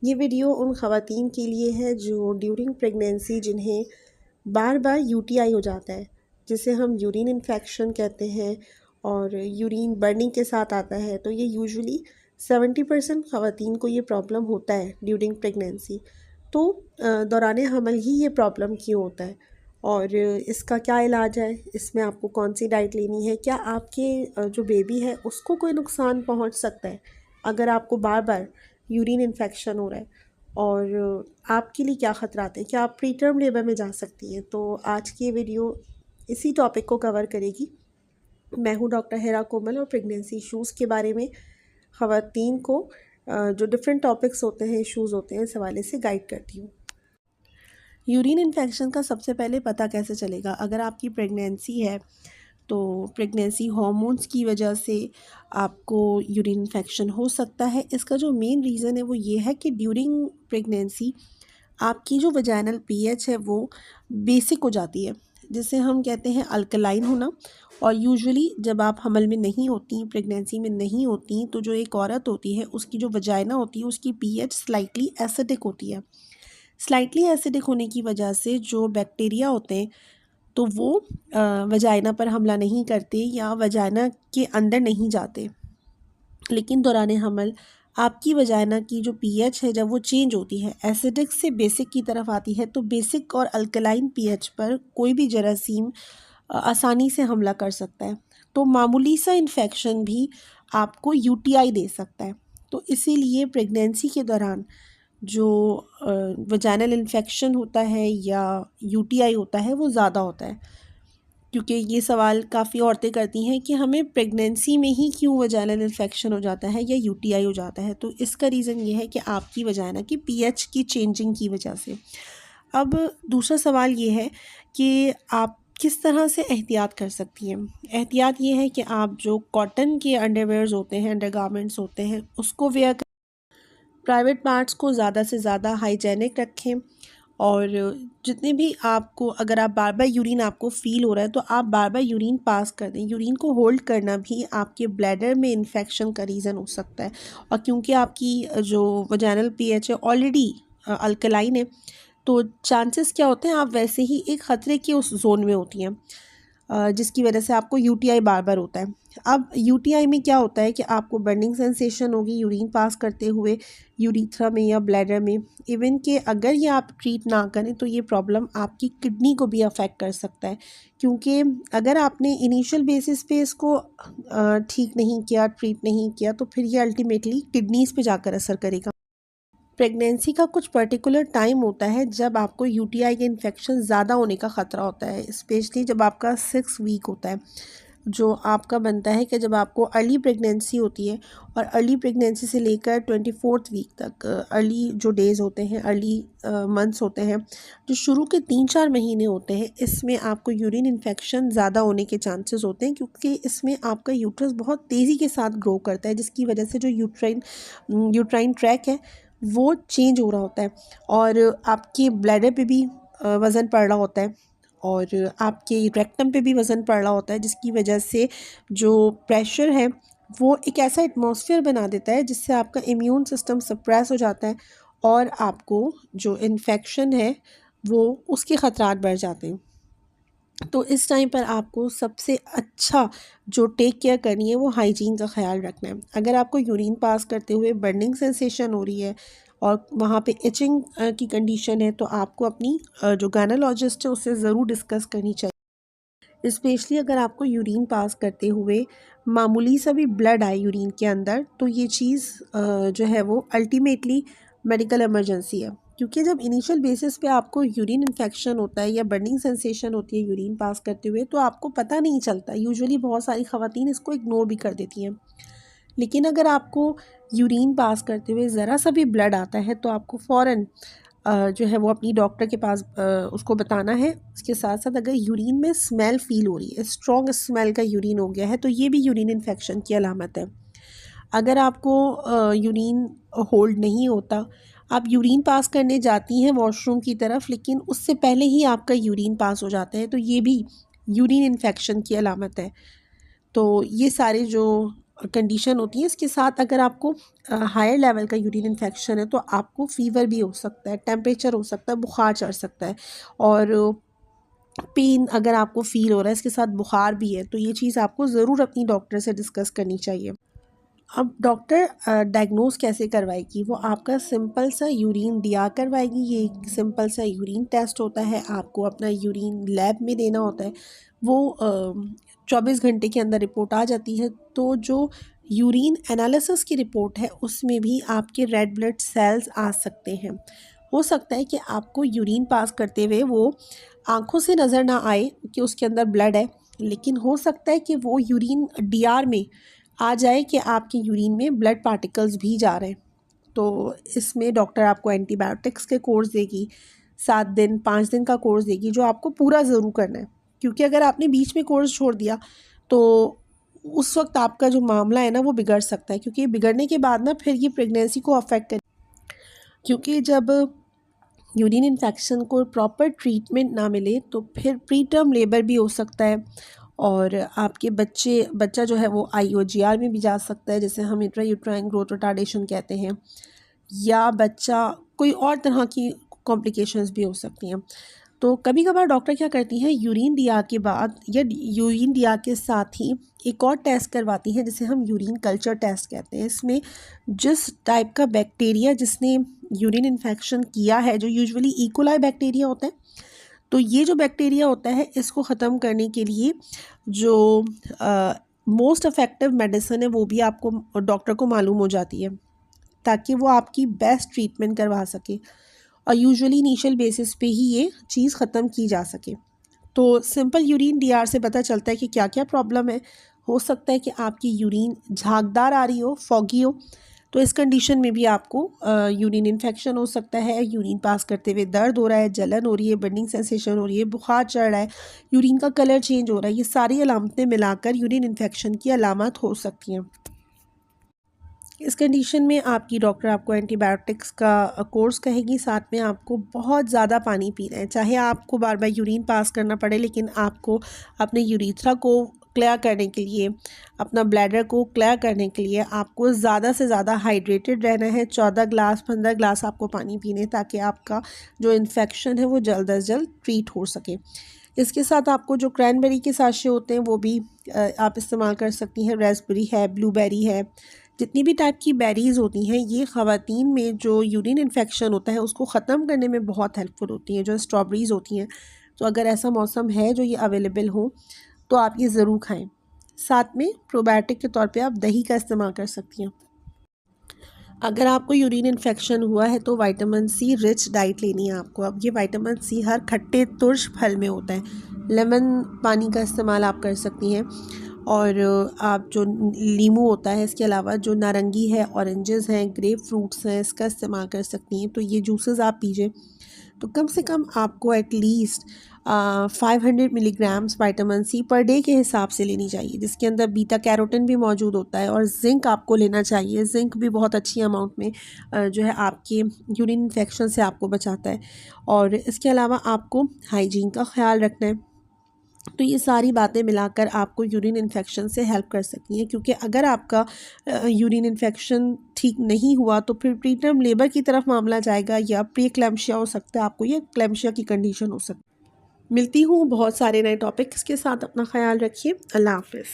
ये वीडियो उन ख़वातीन के लिए है जो ड्यूरिंग प्रेगनेंसी जिन्हें बार बार यूटीआई हो जाता है, जिसे हम यूरिन इन्फेक्शन कहते हैं और यूरिन बर्निंग के साथ आता है। तो ये यूजुअली 70% ख़वातीन को ये प्रॉब्लम होता है ड्यूरिंग प्रेगनेंसी। तो दौरान हमल ही ये प्रॉब्लम क्यों होता है और इसका क्या इलाज है, इसमें आपको कौन सी डाइट लेनी है, क्या आपके जो बेबी है उसको कोई नुकसान पहुंच सकता है अगर आपको बार बार यूरिन इन्फेक्शन हो रहा है, और आपके लिए क्या ख़तरात हैं, क्या आप प्री टर्म लेबर में जा सकती हैं। तो आज की ये वीडियो इसी टॉपिक को कवर करेगी। मैं हूँ डॉक्टर हेरा कोमल और प्रेगनेंसी इशूज़ के बारे में ख़वातीन को जो डिफरेंट टॉपिक्स होते हैं, इशूज़ होते हैं, इस हवाले से गाइड करती हूँ। यूरिन इन्फेक्शन का सबसे पहले पता कैसे चलेगा? अगर आपकी प्रेगनेंसी है तो प्रेगनेंसी हार्मोन्स की वजह से आपको यूरिन इन्फेक्शन हो सकता है। इसका जो मेन रीज़न है वो ये है कि ड्यूरिंग प्रेगनेंसी आपकी जो वजाइनल पीएच है वो बेसिक हो जाती है, जिसे हम कहते हैं अल्कलाइन होना। और यूजुअली जब आप हमल में नहीं होती, प्रेगनेंसी में नहीं होती, तो जो एक औरत होती है उसकी जो वजाइना होती है उसकी पीएच स्लाइटली एसिडिक होती है। स्लाइटली एसिडिक होने की वजह से जो बैक्टीरिया होते हैं तो वो वजाइना पर हमला नहीं करते या वजाइना के अंदर नहीं जाते। लेकिन दौरान हमल आपकी वजाइना की जो पीएच है जब वो चेंज होती है, एसिडिक से बेसिक की तरफ आती है, तो बेसिक और अल्कलाइन पीएच पर कोई भी जरासीम आसानी से हमला कर सकता है। तो मामूली सा इन्फेक्शन भी आपको यूटीआई दे सकता है। तो इसीलिए प्रेगनेंसी के दौरान जो वजाइनल इन्फेक्शन होता है या यूटीआई होता है वो ज़्यादा होता है, क्योंकि ये सवाल काफ़ी औरतें करती हैं कि हमें प्रेगनेंसी में ही क्यों वजाइनल इन्फेक्शन हो जाता है या यूटीआई हो जाता है। तो इसका रीज़न ये है कि आपकी वजाइना की पीएच की चेंजिंग की वजह से। अब दूसरा सवाल ये है कि आप किस तरह से एहतियात कर सकती हैं। एहतियात ये है कि आप जो कॉटन के अंडरवेयर्स होते हैं, अंडरगारमेंट्स होते हैं, उसको वेयर करें। प्राइवेट पार्ट्स को ज़्यादा से ज़्यादा हाइजेनिक रखें। और जितने भी आपको, अगर आप बार बार यूरिन आपको फ़ील हो रहा है तो आप बार बार यूरिन पास कर दें। यूरिन को होल्ड करना भी आपके ब्लैडर में इन्फेक्शन का रीज़न हो सकता है। और क्योंकि आपकी जो वजाइनल पीएच है ऑलरेडी अल्कलाइन है, तो चांसेस क्या होते हैं, आप वैसे ही एक ख़तरे के उस जोन में होती हैं, जिसकी वजह से आपको यूटीआई बार बार होता है। अब यूटीआई में क्या होता है कि आपको बर्निंग सेंसेशन होगी यूरिन पास करते हुए यूरीथ्रा में या ब्लैडर में। इवन कि अगर ये आप ट्रीट ना करें तो ये प्रॉब्लम आपकी किडनी को भी अफेक्ट कर सकता है, क्योंकि अगर आपने इनिशियल बेसिस पे इसको ठीक नहीं किया, ट्रीट नहीं किया, तो फिर ये अल्टीमेटली किडनीज़ पे जाकर असर करेगा। प्रेगनेंसी का कुछ पर्टिकुलर टाइम होता है जब आपको यूटीआई के इन्फेक्शन ज़्यादा होने का ख़तरा होता है, स्पेशली जब आपका 6 वीक होता है, जो आपका बनता है कि जब आपको अर्ली प्रेगनेंसी होती है। और अर्ली प्रेगनेंसी से लेकर 24th वीक तक अर्ली जो डेज़ होते हैं, अर्ली मंथ्स होते हैं, जो शुरू के 3-4 महीने होते हैं, इसमें आपको यूरिन इन्फेक्शन ज़्यादा होने के चांसेस होते हैं, क्योंकि इसमें आपका यूट्रस बहुत तेज़ी के साथ ग्रो करता है, जिसकी वजह से जो यूट्राइन ट्रैक है वो चेंज हो रहा होता है। और आपके ब्लैडर पे भी वज़न पड़ रहा होता है और आपके रेक्टम पे भी वज़न पड़ रहा होता है, जिसकी वजह से जो प्रेशर है वो एक ऐसा एटमॉस्फेयर बना देता है जिससे आपका इम्यून सिस्टम सप्रेस हो जाता है और आपको जो इन्फेक्शन है वो उसके ख़तरात बढ़ जाते हैं। तो इस टाइम पर आपको सबसे अच्छा जो टेक केयर करनी है वो हाइजीन का ख्याल रखना है। अगर आपको यूरिन पास करते हुए बर्निंग सेंसेशन हो रही है और वहाँ पे इचिंग की कंडीशन है, तो आपको अपनी जो गायनेकोलॉजिस्ट है उससे ज़रूर डिस्कस करनी चाहिए। स्पेशली अगर आपको यूरिन पास करते हुए मामूली सा भी ब्लड आए यूरिन के अंदर, तो ये चीज़ जो है वो अल्टीमेटली मेडिकल इमरजेंसी है। क्योंकि जब इनिशियल बेसिस पे आपको यूरिन इन्फेक्शन होता है या बर्निंग सेंसेशन होती है यूरिन पास करते हुए, तो आपको पता नहीं चलता। यूजुअली बहुत सारी ख़वातीन इसको इग्नोर भी कर देती हैं। लेकिन अगर आपको यूरिन पास करते हुए ज़रा सा भी ब्लड आता है तो आपको फ़ौरन जो है वो अपनी डॉक्टर के पास उसको बताना है। उसके साथ साथ अगर यूरिन में स्मेल फ़ील हो रही है, स्ट्रॉन्ग स्मेल का यूरिन हो गया है, तो ये भी यूरिन इन्फेक्शन की अलामत है। अगर आपको यूरिन होल्ड नहीं होता, आप यूरिन पास करने जाती हैं वॉशरूम की तरफ, लेकिन उससे पहले ही आपका यूरिन पास हो जाता है, तो ये भी यूरिन इन्फेक्शन की अलामत है। तो ये सारे जो कंडीशन होती है। इसके साथ अगर आपको हायर लेवल का यूरिन इन्फेक्शन है तो आपको फ़ीवर भी हो सकता है, टेम्परेचर हो सकता है, बुखार चढ़ सकता है, और पेन अगर आपको फ़ील हो रहा है, इसके साथ बुखार भी है, तो ये चीज़ आपको ज़रूर अपनी डॉक्टर से डिस्कस करनी चाहिए। अब डॉक्टर डायग्नोस कैसे करवाएगी? वो आपका सिंपल सा यूरिन दिया करवाएगी। ये एक सिंपल सा यूरिन टेस्ट होता है, आपको अपना यूरिन लैब में देना होता है। वो 24 घंटे के अंदर रिपोर्ट आ जाती है। तो जो यूरिन एनालिसिस की रिपोर्ट है उसमें भी आपके रेड ब्लड सेल्स आ सकते हैं। हो सकता है कि आपको यूरिन पास करते हुए वो आँखों से नज़र ना आए कि उसके अंदर ब्लड है, लेकिन हो सकता है कि वो यूरिन डीआर में आ जाए कि आपके यूरिन में ब्लड पार्टिकल्स भी जा रहे हैं। तो इसमें डॉक्टर आपको एंटीबायोटिक्स के कोर्स देगी, 7 दिन 5 दिन का कोर्स देगी, जो आपको पूरा ज़रूर करना है, क्योंकि अगर आपने बीच में कोर्स छोड़ दिया तो उस वक्त आपका जो मामला है ना वो बिगड़ सकता है, क्योंकि बिगड़ने के बाद ना फिर ये प्रेगनेंसी को अफेक्ट कर, क्योंकि जब यूरिन इन्फेक्शन को प्रॉपर ट्रीटमेंट ना मिले तो फिर प्री टर्म लेबर भी हो सकता है, और आपके बच्चा जो है वो IUGR में भी जा सकता है, जैसे हम इंट्रायूट्राइन ग्रोथ रिटार्डेशन कहते हैं, या बच्चा कोई और तरह की कॉम्प्लिकेशंस भी हो सकती हैं। तो कभी कभार डॉक्टर क्या करती हैं, यूरिन दिया के बाद या यूरिन दिया के साथ ही एक और टेस्ट करवाती हैं, जिसे हम यूरिन कल्चर टेस्ट कहते हैं। इसमें जिस टाइप का बैक्टीरिया जिसने यूरिन इन्फेक्शन किया है, जो यूजुअली इकोलाई बैक्टीरिया होता है, तो ये जो बैक्टीरिया होता है इसको ख़त्म करने के लिए जो मोस्ट इफ़ेक्टिव मेडिसिन है वो भी आपको डॉक्टर को मालूम हो जाती है, ताकि वो आपकी बेस्ट ट्रीटमेंट करवा सके, और यूजुअली इनिशियल बेसिस पे ही ये चीज़ ख़त्म की जा सके। तो सिंपल यूरिन डीआर से पता चलता है कि क्या क्या प्रॉब्लम है। हो सकता है कि आपकी यूरिन झागदार आ रही हो, फॉगी हो, तो इस कंडीशन में भी आपको यूरिन इन्फेक्शन हो सकता है। यूरिन पास करते हुए दर्द हो रहा है, जलन हो रही है, बर्निंग सेंसेशन हो रही है, बुखार चढ़ रहा है, यूरिन का कलर चेंज हो रहा है, ये सारी अलामतें मिलाकर यूरिन इन्फेक्शन की अलामत हो सकती हैं। इस कंडीशन में आपकी डॉक्टर आपको एंटीबायोटिक्स का कोर्स कहेगी, साथ में आपको बहुत ज़्यादा पानी पीना है। चाहे आपको बार बार यूरिन पास करना पड़े, लेकिन आपको अपने यूरिथ्रा को क्लियर करने के लिए, अपना ब्लैडर को क्लियर करने के लिए आपको ज़्यादा से ज़्यादा हाइड्रेटेड रहना है। 14 ग्लास 15 ग्लास आपको पानी पीने, ताकि आपका जो इन्फेक्शन है वो जल्द अज जल्द ट्रीट हो सके। इसके साथ आपको जो क्रैनबेरी के साशे होते हैं वो भी आप इस्तेमाल कर सकती हैं। रेस्पबेरी है, ब्लूबेरी है, जितनी भी टाइप की बेरीज़ होती हैं ये ख़वातीन में जो यूरिन इन्फेक्शन होता है उसको ख़त्म करने में बहुत हेल्पफुल होती हैं। जो स्ट्रॉबेरीज़ होती हैं, तो अगर ऐसा मौसम है जो ये अवेलेबल हो तो आप ये ज़रूर खाएं। साथ में प्रोबायोटिक के तौर पे आप दही का इस्तेमाल कर सकती हैं। अगर आपको यूरिन इन्फेक्शन हुआ है तो विटामिन सी रिच डाइट लेनी है आपको। अब ये विटामिन सी हर खट्टे तुर्श फल में होता है। लेमन पानी का इस्तेमाल आप कर सकती हैं, और आप जो नींबू होता है, इसके अलावा जो नारंगी है, ऑरेंजेस हैं, ग्रेप फ्रूट्स हैं, इसका इस्तेमाल कर सकती हैं। तो ये जूसेस आप पीजिए, तो कम से कम आपको at least 500 milligrams vitamin C per day के हिसाब से लेनी चाहिए, जिसके अंदर बीटा कैरोटीन भी मौजूद होता है, और जिंक आपको लेना चाहिए। जिंक भी बहुत अच्छी अमाउंट में जो है आपके यूरिन इन्फेक्शन से आपको बचाता है। और इसके अलावा आपको हाइजीन का ख्याल रखना है। तो ये सारी बातें मिलाकर आपको यूरिन इन्फेक्शन से हेल्प कर सकती हैं, क्योंकि अगर आपका यूरिन इन्फेक्शन ठीक नहीं हुआ तो फिर प्रीटर्म लेबर की तरफ मामला जाएगा, या प्री क्लैम्शिया हो सकता है, आपको ये क्लैम्शिया की कंडीशन हो सकती है। मिलती हूँ बहुत सारे नए टॉपिक्स के साथ। अपना ख्याल रखिए। अल्लाह हाफ़िज़।